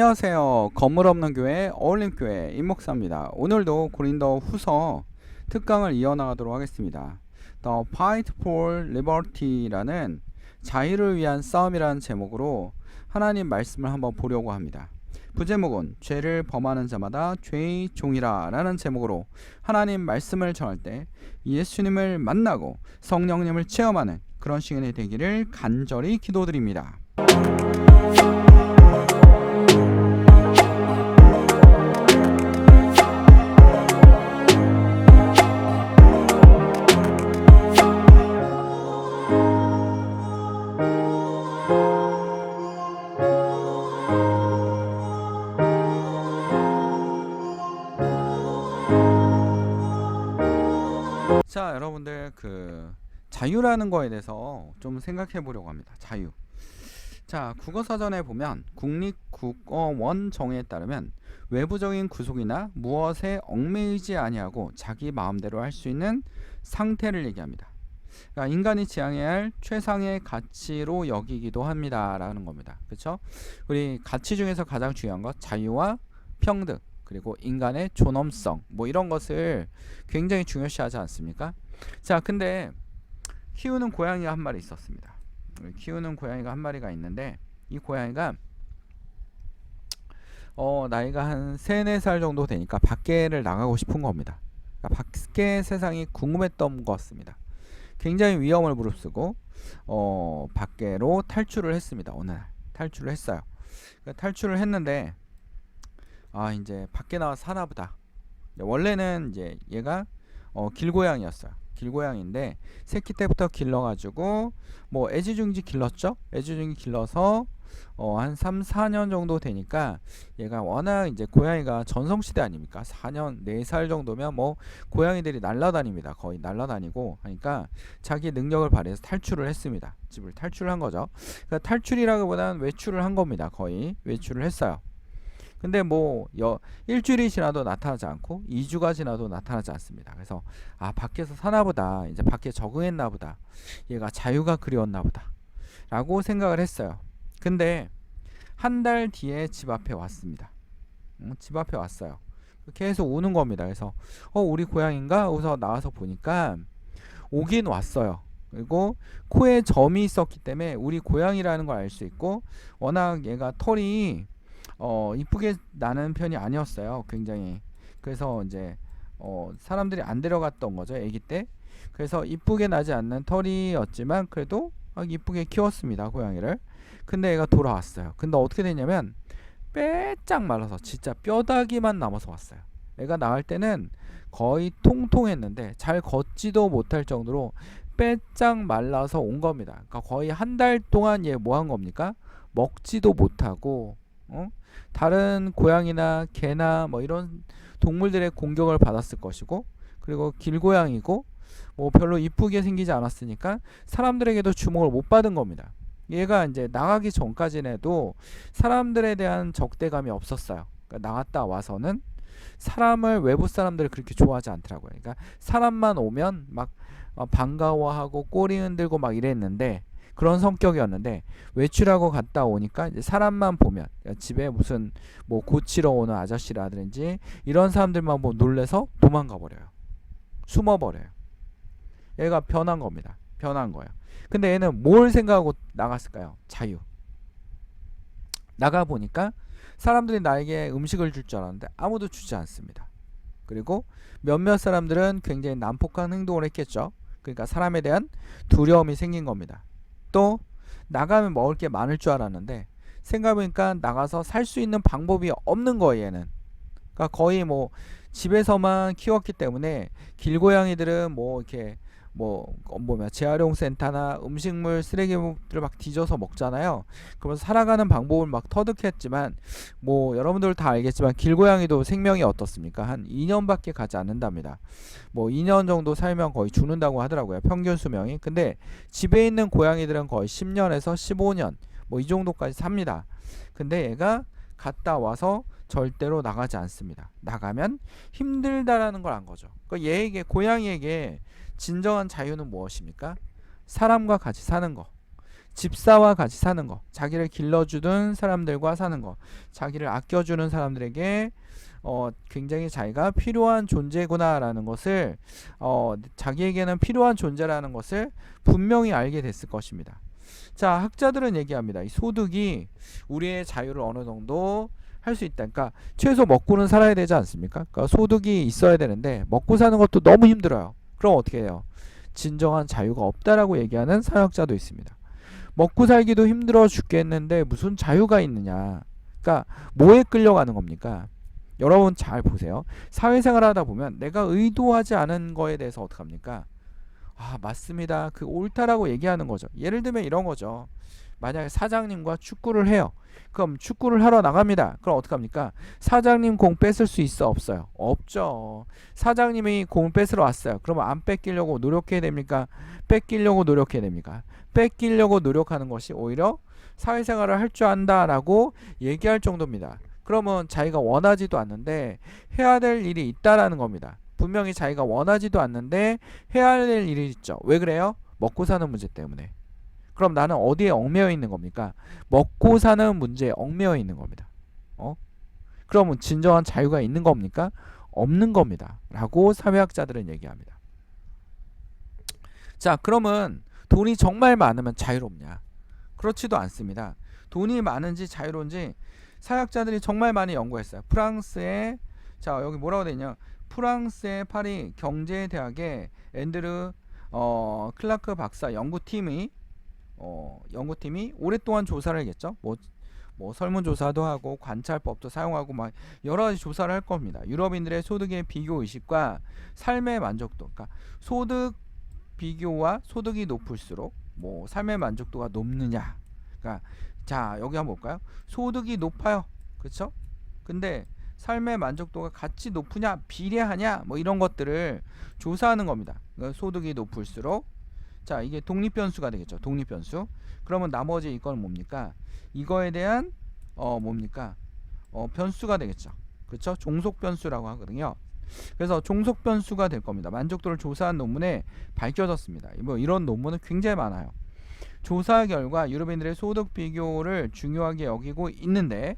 안녕하세요. 건물 없는 교회 어울림교회 임목사입니다. 오늘도 고린도 후서 특강을 이어나가도록 하겠습니다. The Fight for Liberty라는 자유를 위한 싸움이라는 제목으로 하나님 말씀을 한번 보려고 합니다. 부제목은 죄를 범하는 자마다 죄의 종이라 라는 제목으로 하나님 말씀을 전할 때 예수님을 만나고 성령님을 체험하는 그런 시간이 되기를 간절히 기도드립니다. 자, 여러분들 자유라는 거에 대해서 좀 생각해 보려고 합니다. 자유. 자, 국어사전에 보면 국립국어원 정의에 따르면 외부적인 구속이나 무엇에 얽매이지 아니하고 자기 마음대로 할 수 있는 상태를 얘기합니다. 그러니까 인간이 지향해야 할 최상의 가치로 여기기도 합니다라는 겁니다. 그렇죠? 우리 가치 중에서 가장 중요한 것 자유와 평등 그리고 인간의 존엄성 이런 것을 굉장히 중요시하지 않습니까? 자, 근데 키우는 고양이가 한 마리 있었습니다. 키우는 고양이가 한 마리가 있는데 이 고양이가 나이가 한 3, 4살 정도 되니까 밖에를 나가고 싶은 겁니다. 그러니까 밖에 세상이 궁금했던 것 같습니다. 굉장히 위험을 무릅쓰고 밖으로 탈출을 했습니다. 어느 날 탈출을 했어요. 탈출을 했는데 이제 밖에 나와서 사나 보다. 원래는 이제 얘가 길고양이였어요. 길고양이인데 새끼 때부터 길러가지고 애지중지 길렀죠. 애지중지 길러서 한 3, 4년 정도 되니까 얘가 워낙 이제 고양이가 전성시대 아닙니까? 4년, 4살 정도면 고양이들이 날라다닙니다. 거의 날라다니고 하니까 자기 능력을 발휘해서 탈출을 했습니다. 집을 탈출을 한 거죠. 그러니까 탈출이라기보다는 외출을 한 겁니다. 거의 외출을 했어요. 근데 일주일이 지나도 나타나지 않고 2주가 지나도 나타나지 않습니다. 그래서 밖에서 사나보다, 이제 밖에 적응했나 보다, 얘가 자유가 그리웠나 보다 라고 생각을 했어요. 근데 한 달 뒤에 집 앞에 왔습니다. 집 앞에 왔어요. 계속 오는 겁니다. 그래서 우리 고양인가? 하고서 나와서 보니까 오긴 왔어요. 그리고 코에 점이 있었기 때문에 우리 고양이라는 걸 알 수 있고, 워낙 얘가 털이 이쁘게 나는 편이 아니었어요. 굉장히. 그래서 이제 사람들이 안 데려갔던 거죠. 아기 때. 그래서 이쁘게 나지 않는 털이었지만 그래도 이쁘게 키웠습니다. 고양이를. 근데 얘가 돌아왔어요. 근데 어떻게 됐냐면 빼짝 말라서 진짜 뼈다귀만 남아서 왔어요. 애가 나올 때는 거의 통통했는데 잘 걷지도 못할 정도로 빼짝 말라서 온 겁니다. 그러니까 거의 한 달 동안 얘 뭐 한 겁니까? 먹지도 못하고 다른 고양이나 개나 이런 동물들의 공격을 받았을 것이고, 그리고 길고양이고 별로 이쁘게 생기지 않았으니까 사람들에게도 주목을 못 받은 겁니다. 얘가 이제 나가기 전까지는 해도 사람들에 대한 적대감이 없었어요. 그러니까 나갔다 와서는 외부 사람들을 그렇게 좋아하지 않더라고요. 그러니까 사람만 오면 막 반가워하고 꼬리 흔들고 막 이랬는데, 그런 성격이었는데 외출하고 갔다 오니까 이제 사람만 보면 집에 무슨 고치러 오는 아저씨라든지 이런 사람들만 놀래서 도망가 버려요. 숨어 버려요. 얘가 변한 겁니다. 변한 거예요. 근데 얘는 뭘 생각하고 나갔을까요? 자유. 나가 보니까 사람들이 나에게 음식을 줄 줄 알았는데 아무도 주지 않습니다. 그리고 몇몇 사람들은 굉장히 난폭한 행동을 했겠죠. 그러니까 사람에 대한 두려움이 생긴 겁니다. 또 나가면 먹을 게 많을 줄 알았는데 생각해보니까 나가서 살 수 있는 방법이 없는 거예요. 얘는. 그러니까 거의 집에서만 키웠기 때문에 길고양이들은 이렇게 재활용 센터나 음식물 쓰레기들을 막 뒤져서 먹잖아요. 그러면서 살아가는 방법을 막 터득했지만 여러분들 다 알겠지만 길고양이도 생명이 어떻습니까? 한 2년밖에 가지 않는답니다. 2년 정도 살면 거의 죽는다고 하더라고요. 평균 수명이. 근데 집에 있는 고양이들은 거의 10년에서 15년 이 정도까지 삽니다. 근데 얘가 갔다 와서 절대로 나가지 않습니다. 나가면 힘들다라는 걸 안 거죠. 그러니까 고양이에게 진정한 자유는 무엇입니까? 사람과 같이 사는 거. 집사와 같이 사는 거, 자기를 길러주던 사람들과 사는 거, 자기를 아껴주는 사람들에게 굉장히 자기가 필요한 존재구나라는 것을 자기에게는 필요한 존재라는 것을 분명히 알게 됐을 것입니다. 자, 학자들은 얘기합니다. 이 소득이 우리의 자유를 어느 정도 할 수 있다. 그러니까 최소 먹고는 살아야 되지 않습니까? 그러니까 소득이 있어야 되는데 먹고 사는 것도 너무 힘들어요. 그럼 어떻게 해요? 진정한 자유가 없다라고 얘기하는 사회학자도 있습니다. 먹고 살기도 힘들어 죽겠는데 무슨 자유가 있느냐? 그러니까 뭐에 끌려가는 겁니까? 여러분 잘 보세요. 사회생활 하다 보면 내가 의도하지 않은 거에 대해서 어떡합니까? 아, 맞습니다. 그 옳다라고 얘기하는 거죠. 예를 들면 이런 거죠. 만약에 사장님과 축구를 해요. 그럼 축구를 하러 나갑니다. 그럼 어떡합니까? 사장님 공 뺏을 수 있어 없어요? 없죠. 사장님이 공을 뺏으러 왔어요. 그러면 안 뺏기려고 노력해야 됩니까? 뺏기려고 노력해야 됩니까? 뺏기려고 노력하는 것이 오히려 사회생활을 할 줄 안다라고 얘기할 정도입니다. 그러면 자기가 원하지도 않는데 해야 될 일이 있다라는 겁니다. 분명히 자기가 원하지도 않는데 해야 될 일이 있죠. 왜 그래요? 먹고 사는 문제 때문에. 그럼 나는 어디에 얽매여 있는 겁니까? 먹고 사는 문제에 얽매여 있는 겁니다. 그러면 진정한 자유가 있는 겁니까? 없는 겁니다. 라고 사회학자들은 얘기합니다. 자, 그러면 돈이 정말 많으면 자유롭냐? 그렇지도 않습니다. 돈이 많은지 자유로운지 사회학자들이 정말 많이 연구했어요. 프랑스의, 자, 여기 뭐라고 되어 있냐? 프랑스의 파리 경제대학의 앤드르 클라크 박사 연구팀이 오랫동안 조사를 했겠죠. 뭐 설문조사도 하고 관찰법도 사용하고 막 여러 가지 조사를 할 겁니다. 유럽인들의 소득의 비교 의식과 삶의 만족도, 그러니까 소득 비교와 소득이 높을수록 뭐 삶의 만족도가 높느냐. 그러니까 자, 여기 한번 볼까요? 소득이 높아요. 그렇죠? 근데 삶의 만족도가 같이 높으냐 비례하냐 뭐 이런 것들을 조사하는 겁니다. 그러니까 소득이 높을수록, 자, 이게 독립변수가 되겠죠. 독립변수. 그러면 나머지 이건 뭡니까? 이거에 대한 뭡니까? 변수가 되겠죠. 그렇죠? 종속변수라고 하거든요. 그래서 종속변수가 될 겁니다. 만족도를 조사한 논문에 밝혀졌습니다. 뭐 이런 논문은 굉장히 많아요. 조사 결과 유럽인들의 소득 비교를 중요하게 여기고 있는데,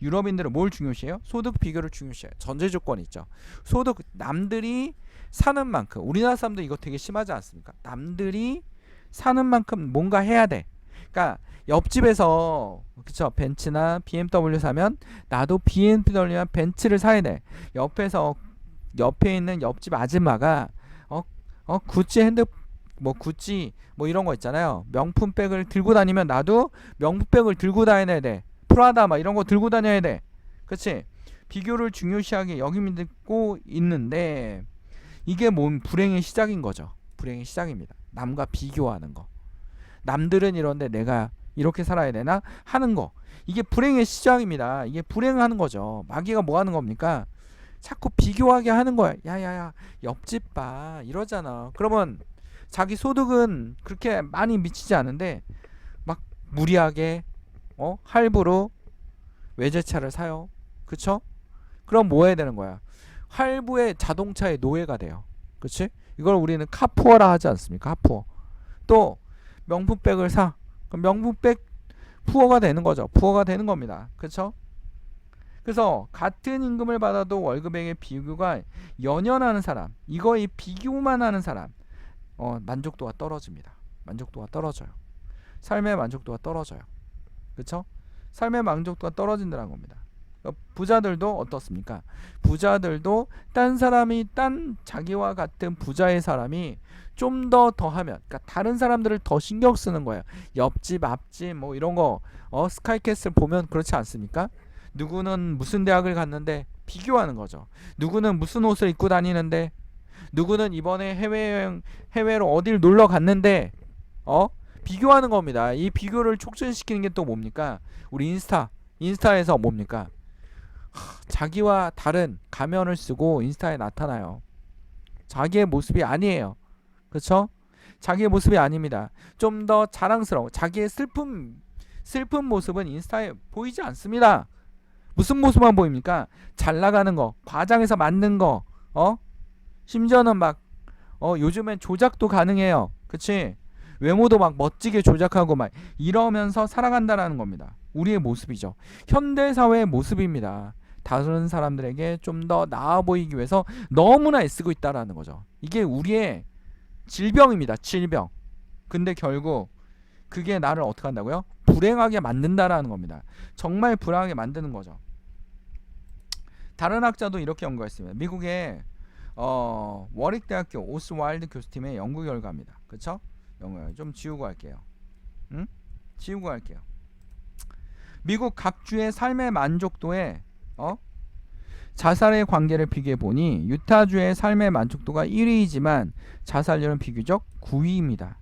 유럽인들은 뭘 중요시해요? 소득 비교를 중요시해요. 전제 조건이 있죠. 소득, 남들이 사는 만큼, 우리나라 사람도 이거 되게 심하지 않습니까? 남들이 사는 만큼 뭔가 해야 돼. 그러니까 옆집에서, 그쵸, 벤츠나 BMW 사면 나도 BMW나 벤츠를 사야 돼. 옆에 있는 옆집 아줌마가 구찌 구찌 뭐 이런 거 있잖아요. 명품백을 들고 다니면 나도 명품백을 들고 다녀야 돼. 프라다 막 이런 거 들고 다녀야 돼. 그치? 비교를 중요시하게 여기고 있는데, 이게 뭔 불행의 시작인 거죠. 불행의 시작입니다. 남과 비교하는 거. 남들은 이런데 내가 이렇게 살아야 되나 하는 거. 이게 불행의 시작입니다. 이게 불행하는 거죠. 마귀가 뭐 하는 겁니까? 자꾸 비교하게 하는 거야. 야야야, 옆집 봐 이러잖아. 그러면 자기 소득은 그렇게 많이 미치지 않은데 막 무리하게 할부로 외제차를 사요. 그쵸? 그럼 뭐 해야 되는 거야? 할부의 자동차의 노예가 돼요. 그치? 이걸 우리는 카푸어라 하지 않습니까? 카푸어. 또 명품백을 사. 그럼 명품백 푸어가 되는 거죠. 푸어가 되는 겁니다. 그쵸? 그래서 같은 임금을 받아도 월급액의 비교가 연연하는 사람, 이거의 비교만 하는 사람, 만족도가 떨어집니다. 만족도가 떨어져요. 삶의 만족도가 떨어져요. 그쵸? 삶의 만족도가 떨어진다는 겁니다. 부자들도 어떻습니까? 부자들도 딴 자기와 같은 부자의 사람이 좀 더 하면, 그러니까 다른 사람들을 더 신경 쓰는 거예요. 옆집, 앞집 뭐 이런 거 스카이캐슬 보면 그렇지 않습니까? 누구는 무슨 대학을 갔는데 비교하는 거죠. 누구는 무슨 옷을 입고 다니는데, 누구는 이번에 해외로 어딜 놀러 갔는데 비교하는 겁니다. 이 비교를 촉진시키는 게 또 뭡니까? 우리 인스타에서 뭡니까? 자기와 다른 가면을 쓰고 인스타에 나타나요. 자기의 모습이 아니에요. 그렇죠? 자기의 모습이 아닙니다. 좀 더 자랑스러워. 자기의 슬픈 모습은 인스타에 보이지 않습니다. 무슨 모습만 보입니까? 잘 나가는 거, 과장해서 만든 거, 심지어는 막 요즘엔 조작도 가능해요. 그치? 외모도 막 멋지게 조작하고 막 이러면서 살아간다라는 겁니다. 우리의 모습이죠. 현대 사회의 모습입니다. 다른 사람들에게 좀 더 나아 보이기 위해서 너무나 애쓰고 있다라는 거죠. 이게 우리의 질병입니다. 질병. 근데 결국 그게 나를 어떻게 한다고요? 불행하게 만든다라는 겁니다. 정말 불행하게 만드는 거죠. 다른 학자도 이렇게 연구했습니다. 미국의 워릭대학교 오스왈드 교수팀의 연구 결과입니다. 그쵸? 연구 좀 지우고 할게요. 응? 지우고 할게요. 미국 각 주의 삶의 만족도에 자살의 관계를 비교해 보니 유타주의 삶의 만족도가 1위이지만 자살률은 비교적 9위입니다.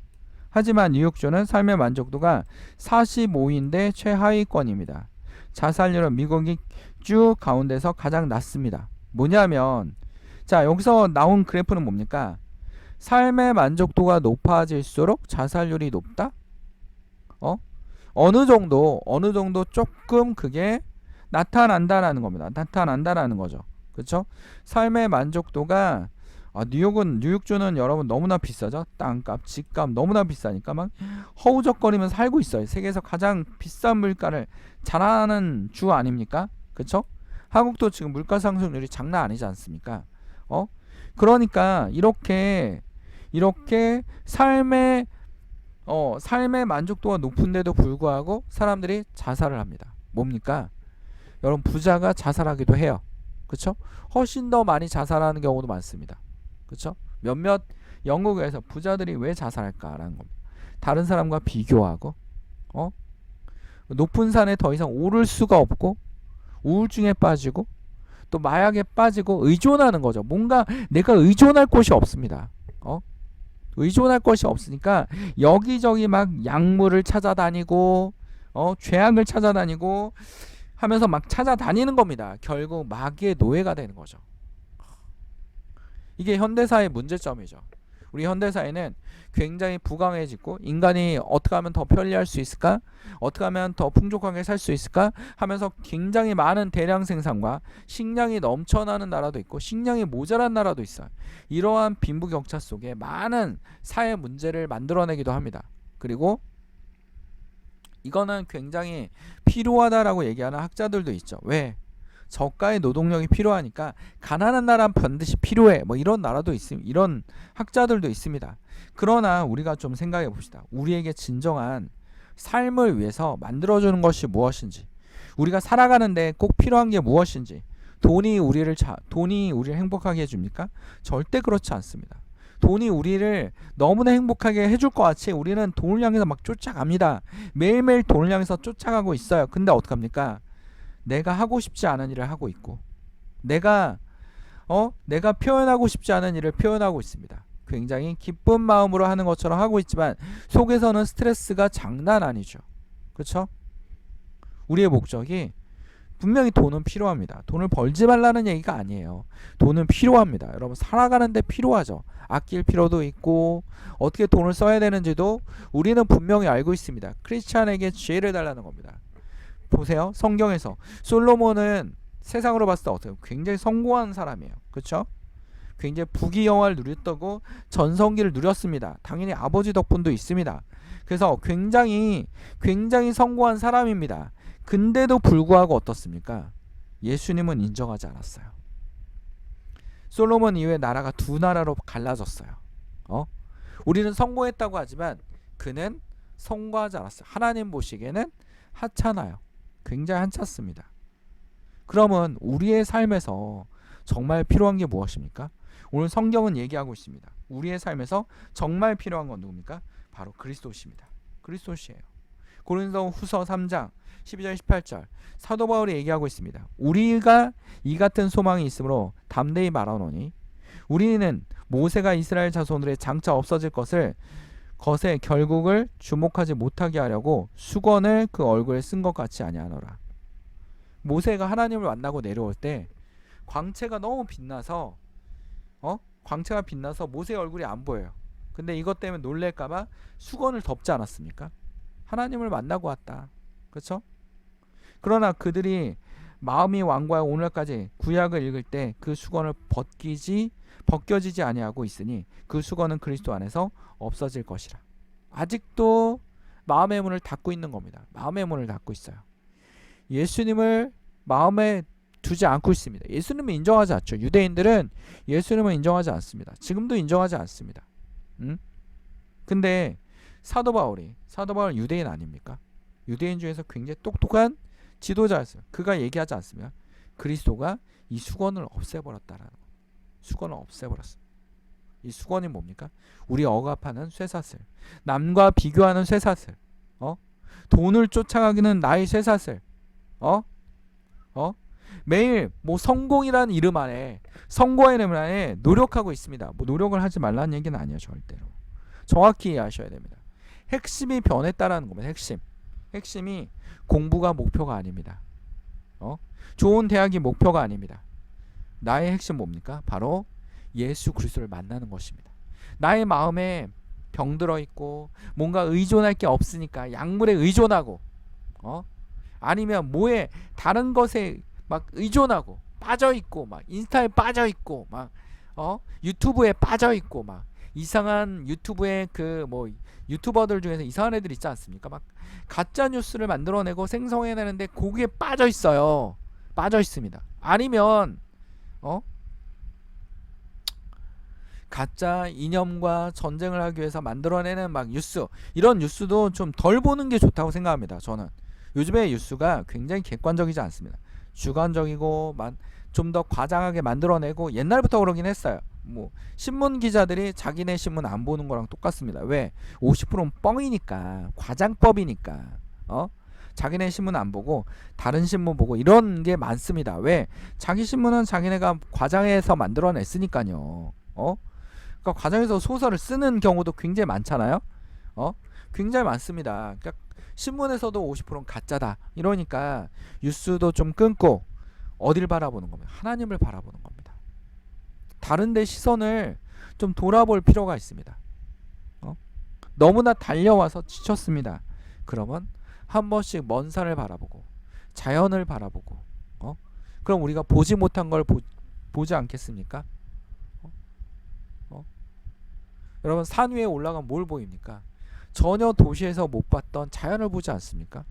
하지만 뉴욕주는 삶의 만족도가 45위인데 최하위권입니다. 자살률은 미국이 주 가운데서 가장 낮습니다. 뭐냐면 자, 여기서 나온 그래프는 뭡니까? 삶의 만족도가 높아질수록 자살률이 높다? 어느 정도 조금 그게 나타난다라는 겁니다. 나타난다라는 거죠. 그렇죠? 삶의 만족도가 뉴욕주는 여러분 너무나 비싸죠. 땅값, 집값 너무나 비싸니까 막 허우적거리면서 살고 있어요. 세계에서 가장 비싼 물가를 자랑하는 주 아닙니까? 그렇죠? 한국도 지금 물가 상승률이 장난 아니지 않습니까? 그러니까 이렇게 삶의 만족도가 높은데도 불구하고 사람들이 자살을 합니다. 뭡니까? 여러분 부자가 자살하기도 해요. 그렇죠? 훨씬 더 많이 자살하는 경우도 많습니다. 그렇죠? 몇몇 연구에서 부자들이 왜 자살할까라는 겁니다. 다른 사람과 비교하고 높은 산에 더 이상 오를 수가 없고 우울증에 빠지고 또 마약에 빠지고 의존하는 거죠. 뭔가 내가 의존할 곳이 없습니다. 의존할 것이 없으니까 여기저기 막 약물을 찾아다니고 죄악을 찾아다니고 하면서 막 찾아다니는 겁니다. 결국 마귀의 노예가 되는 거죠. 이게 현대사의 문제점이죠. 우리 현대사회는 굉장히 부강해지고 인간이 어떻게 하면 더 편리할 수 있을까? 어떻게 하면 더 풍족하게 살 수 있을까? 하면서 굉장히 많은 대량 생산과 식량이 넘쳐나는 나라도 있고 식량이 모자란 나라도 있어요. 이러한 빈부격차 속에 많은 사회 문제를 만들어내기도 합니다. 그리고 이거는 굉장히 필요하다라고 얘기하는 학자들도 있죠. 왜? 저가의 노동력이 필요하니까 가난한 나라는 반드시 필요해. 뭐 이런 나라도 있습니다. 이런 학자들도 있습니다. 그러나 우리가 좀 생각해 봅시다. 우리에게 진정한 삶을 위해서 만들어주는 것이 무엇인지, 우리가 살아가는데 꼭 필요한 게 무엇인지, 돈이 우리를 행복하게 해줍니까? 절대 그렇지 않습니다. 돈이 우리를 너무나 행복하게 해줄 것 같이 우리는 돈을 향해서 막 쫓아갑니다. 매일매일 돈을 향해서 쫓아가고 있어요. 근데 어떡합니까? 내가 하고 싶지 않은 일을 하고 있고 내가 표현하고 싶지 않은 일을 표현하고 있습니다. 굉장히 기쁜 마음으로 하는 것처럼 하고 있지만 속에서는 스트레스가 장난 아니죠. 그렇죠? 우리의 목적이 분명히 돈은 필요합니다. 돈을 벌지 말라는 얘기가 아니에요. 돈은 필요합니다. 여러분 살아가는데 필요하죠. 아낄 필요도 있고 어떻게 돈을 써야 되는지도 우리는 분명히 알고 있습니다. 크리스찬에게 지혜를 달라는 겁니다. 보세요. 성경에서 솔로몬은 세상으로 봤을 때 어때요? 굉장히 성공한 사람이에요. 그렇죠? 굉장히 부귀영화를 누렸다고 전성기를 누렸습니다. 당연히 아버지 덕분도 있습니다. 그래서 굉장히 성공한 사람입니다. 근데도 불구하고 어떻습니까? 예수님은 인정하지 않았어요. 솔로몬 이후에 나라가 두 나라로 갈라졌어요. 우리는 성공했다고 하지만 그는 성공하지 않았어요. 하나님 보시기에는 하찮아요. 굉장히 한찼습니다. 그러면 우리의 삶에서 정말 필요한 게 무엇입니까? 오늘 성경은 얘기하고 있습니다. 우리의 삶에서 정말 필요한 건 누굽니까? 바로 그리스도십니다. 그리스도시예요. 고린도후서 3장 12절 18절 사도 바울이 얘기하고 있습니다. 우리가 이 같은 소망이 있으므로 담대히 말하노니 우리는 모세가 이스라엘 자손들의 장차 없어질 것의 결국을 주목하지 못하게 하려고 수건을 그 얼굴에 쓴 것 같이 아니하노라. 모세가 하나님을 만나고 내려올 때 광채가 너무 빛나서 모세의 얼굴이 안 보여요. 근데 이것 때문에 놀랄까봐 수건을 덮지 않았습니까? 하나님을 만나고 왔다. 그렇죠? 그러나 그들이 마음이 완고하여 오늘까지 구약을 읽을 때 그 수건을 벗겨지지 아니하고 있으니 그 수건은 그리스도 안에서 없어질 것이라. 아직도 마음의 문을 닫고 있는 겁니다. 마음의 문을 닫고 있어요. 예수님을 마음에 두지 않고 있습니다. 예수님을 인정하지 않죠. 유대인들은 예수님을 인정하지 않습니다. 지금도 인정하지 않습니다. 근데 사도 바울 유대인 아닙니까? 유대인 중에서 굉장히 똑똑한 지도자였어요. 그가 얘기하지 않습니까? 그리스도가 이 수건을 없애버렸다라는 거. 수건을 없애버렸어요. 이 수건이 뭡니까? 우리 억압하는 쇠사슬, 남과 비교하는 쇠사슬, 돈을 쫓아가기는 나의 쇠사슬, 매일 뭐 성공이라는 이름 안에, 성공의 이름 안에 노력하고 있습니다. 뭐 노력을 하지 말라는 얘기는 아니에요. 절대로. 정확히 이해하셔야 됩니다. 핵심이 변했다라는 겁니다. 핵심이 공부가 목표가 아닙니다. 좋은 대학이 목표가 아닙니다. 나의 핵심 뭡니까? 바로 예수 그리스도를 만나는 것입니다. 나의 마음에 병들어 있고 뭔가 의존할 게 없으니까 약물에 의존하고, 아니면 뭐에 다른 것에 막 의존하고 빠져 있고, 막 인스타에 빠져 있고, 막 유튜브에 빠져 있고, 막 이상한 유튜브에 그 뭐 유튜버들 중에서 이상한 애들 있지 않습니까? 막 가짜 뉴스를 만들어내고 생성해내는데 거기에 빠져 있어요. 빠져 있습니다. 아니면 가짜 이념과 전쟁을 하기 위해서 만들어내는 막 뉴스, 이런 뉴스도 좀 덜 보는 게 좋다고 생각합니다. 저는 요즘에 뉴스가 굉장히 객관적이지 않습니다. 주관적이고 좀 더 과장하게 만들어내고, 옛날부터 그러긴 했어요. 뭐 신문 기자들이 자기네 신문 안 보는 거랑 똑같습니다. 왜? 50%는 뻥이니까, 과장법이니까. 자기네 신문 안 보고 다른 신문 보고 이런 게 많습니다. 왜? 자기 신문은 자기네가 과장해서 만들어냈으니까요. 그러니까 과장해서 소설을 쓰는 경우도 굉장히 많잖아요. 굉장히 많습니다. 그러니까 신문에서도 50%는 가짜다. 이러니까 뉴스도 좀 끊고 어딜 바라보는 겁니다. 하나님을 바라보는 겁니다. 다른 데 시선을 좀 돌아볼 필요가 있습니다. 너무나 달려와서 지쳤습니다. 그러면 한 번씩 먼 산을 바라보고 자연을 바라보고, 그럼 우리가 보지 못한 걸 보지 않겠습니까? 여러분, 산 위에 올라가면 뭘 보입니까? 전혀 도시에서 못 봤던 자연을 보지 않습니까?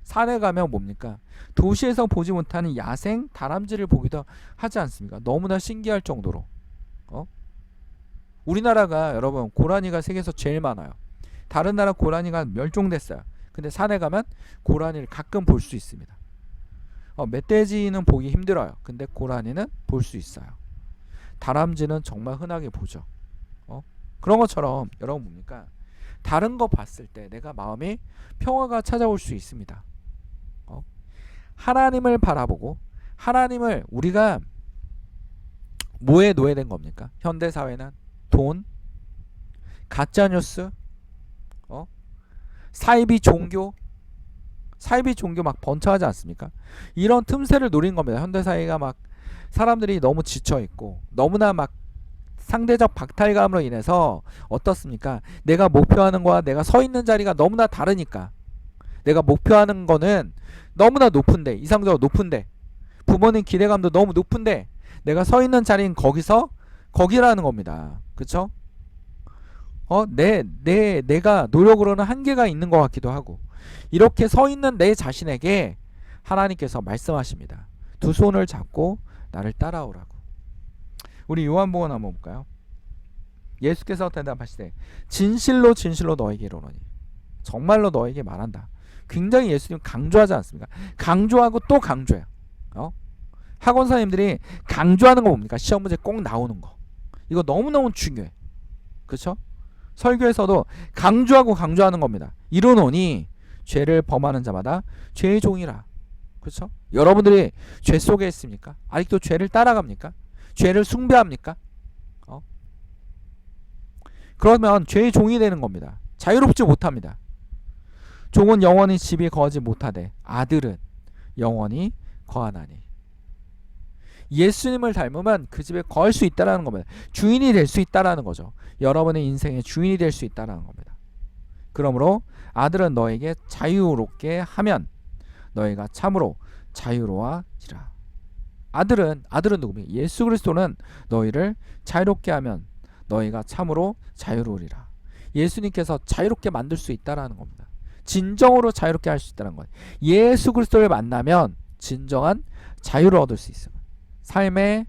산에 가면 뭡니까? 도시에서 보지 못하는 야생 다람쥐를 보기도 하지 않습니까? 너무나 신기할 정도로. 우리나라가 여러분 고라니가 세계에서 제일 많아요. 다른 나라 고라니가 멸종됐어요. 근데 산에 가면 고라니를 가끔 볼 수 있습니다. 멧돼지는 보기 힘들어요. 근데 고라니는 볼 수 있어요. 다람쥐는 정말 흔하게 보죠. 그런 것처럼 여러분 뭡니까? 다른 거 봤을 때 내가 마음이 평화가 찾아올 수 있습니다. 하나님을 바라보고, 하나님을 우리가 뭐에 노예된 겁니까? 현대사회는 돈, 가짜뉴스, 사이비 종교 막 번창하지 않습니까? 이런 틈새를 노린 겁니다. 현대사회가 막 사람들이 너무 지쳐있고 너무나 막 상대적 박탈감으로 인해서 어떻습니까? 내가 목표하는 거와 내가 서 있는 자리가 너무나 다르니까, 내가 목표하는 거는 너무나 높은데, 이상적으로 높은데, 부모님 기대감도 너무 높은데 내가 서 있는 자리는 거기라는 겁니다. 그쵸? 내가 노력으로는 한계가 있는 것 같기도 하고, 이렇게 서 있는 내 자신에게 하나님께서 말씀하십니다. 두 손을 잡고 나를 따라오라고. 우리 요한복음 한번 볼까요? 예수께서 대답하시되 진실로 진실로 너에게 이르노니, 정말로 너에게 말한다. 굉장히 예수님 강조하지 않습니까? 강조하고 또 강조해요. 학원사님들이 강조하는 거 뭡니까? 시험 문제 꼭 나오는 거. 이거 너무너무 중요해. 그렇죠? 설교에서도 강조하고 강조하는 겁니다. 이르노니 죄를 범하는 자마다 죄의 종이라. 그렇죠? 여러분들이 죄 속에 있습니까? 아직도 죄를 따라갑니까? 죄를 숭배합니까? 그러면 죄의 종이 되는 겁니다. 자유롭지 못합니다. 종은 영원히 집에 거하지 못하되 아들은 영원히 거하나니. 예수님을 닮으면 그 집에 거할 수 있다는 겁니다. 주인이 될 수 있다는 거죠. 여러분의 인생의 주인이 될 수 있다는 겁니다. 그러므로 아들은 너에게 자유롭게 하면 너희가 참으로 자유로워지라. 아들은 누굽니까? 예수 그리스도는 너희를 자유롭게 하면 너희가 참으로 자유로우리라. 예수님께서 자유롭게 만들 수 있다라는 겁니다. 진정으로 자유롭게 할 수 있다는 거예요. 예수 그리스도를 만나면 진정한 자유를 얻을 수 있어요. 삶의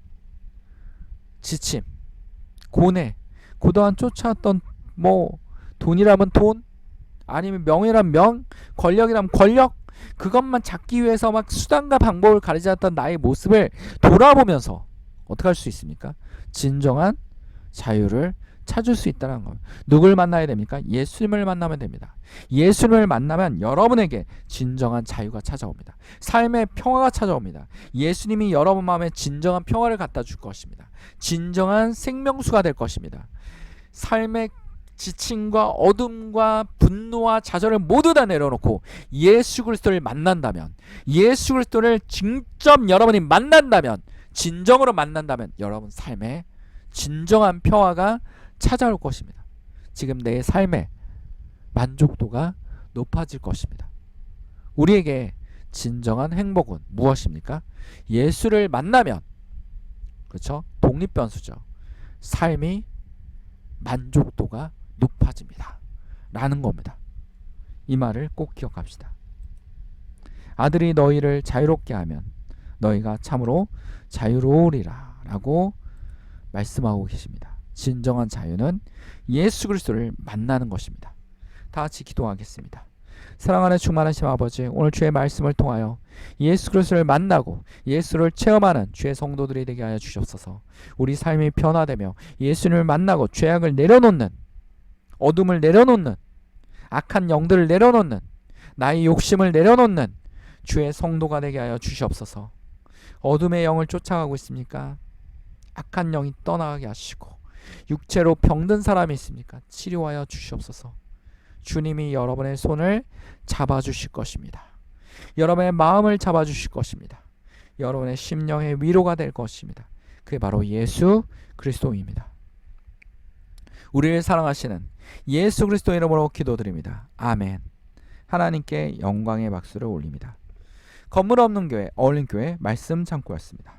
지침, 고뇌, 그동안 쫓아왔던 돈이라면 돈, 아니면 명예라면 명, 권력이라면 권력, 그것만 잡기 위해서 막 수단과 방법을 가리지 않았던 나의 모습을 돌아보면서 어떻게 할 수 있습니까? 진정한 자유를 찾을 수 있다는 겁니다. 누굴 만나야 됩니까? 예수님을 만나면 됩니다. 예수님을 만나면 여러분에게 진정한 자유가 찾아옵니다. 삶의 평화가 찾아옵니다. 예수님이 여러분 마음에 진정한 평화를 갖다 줄 것입니다. 진정한 생명수가 될 것입니다. 삶의 지침과 어둠과 분노와 좌절을 모두 다 내려놓고 예수 그리스도를 만난다면, 예수 그리스도를 직접 여러분이 만난다면, 진정으로 만난다면 여러분 삶에 진정한 평화가 찾아올 것입니다. 지금 내 삶의 만족도가 높아질 것입니다. 우리에게 진정한 행복은 무엇입니까? 예수를 만나면, 그렇죠? 독립변수죠. 삶이 만족도가 높아집니다. 라는 겁니다. 이 말을 꼭 기억합시다. 아들이 너희를 자유롭게 하면 너희가 참으로 자유로우리라 라고 말씀하고 계십니다. 진정한 자유는 예수 그리스도를 만나는 것입니다. 다 같이 기도하겠습니다. 사랑하는 충만하신 아버지, 오늘 주의 말씀을 통하여 예수 그리스도를 만나고 예수를 체험하는 주의 성도들이 되게 하여 주시옵소서. 우리 삶이 변화되며 예수님을 만나고 죄악을 내려놓는, 어둠을 내려놓는, 악한 영들을 내려놓는, 나의 욕심을 내려놓는 주의 성도가 되게 하여 주시옵소서. 어둠의 영을 쫓아가고 있습니까? 악한 영이 떠나가게 하시고, 육체로 병든 사람이 있습니까? 치료하여 주시옵소서. 주님이 여러분의 손을 잡아주실 것입니다. 여러분의 마음을 잡아주실 것입니다. 여러분의 심령의 위로가 될 것입니다. 그게 바로 예수 그리스도입니다. 우리를 사랑하시는 예수 그리스도 이름으로 기도드립니다. 아멘. 하나님께 영광의 박수를 올립니다. 건물 없는 교회, 어울림 교회 말씀 창고였습니다.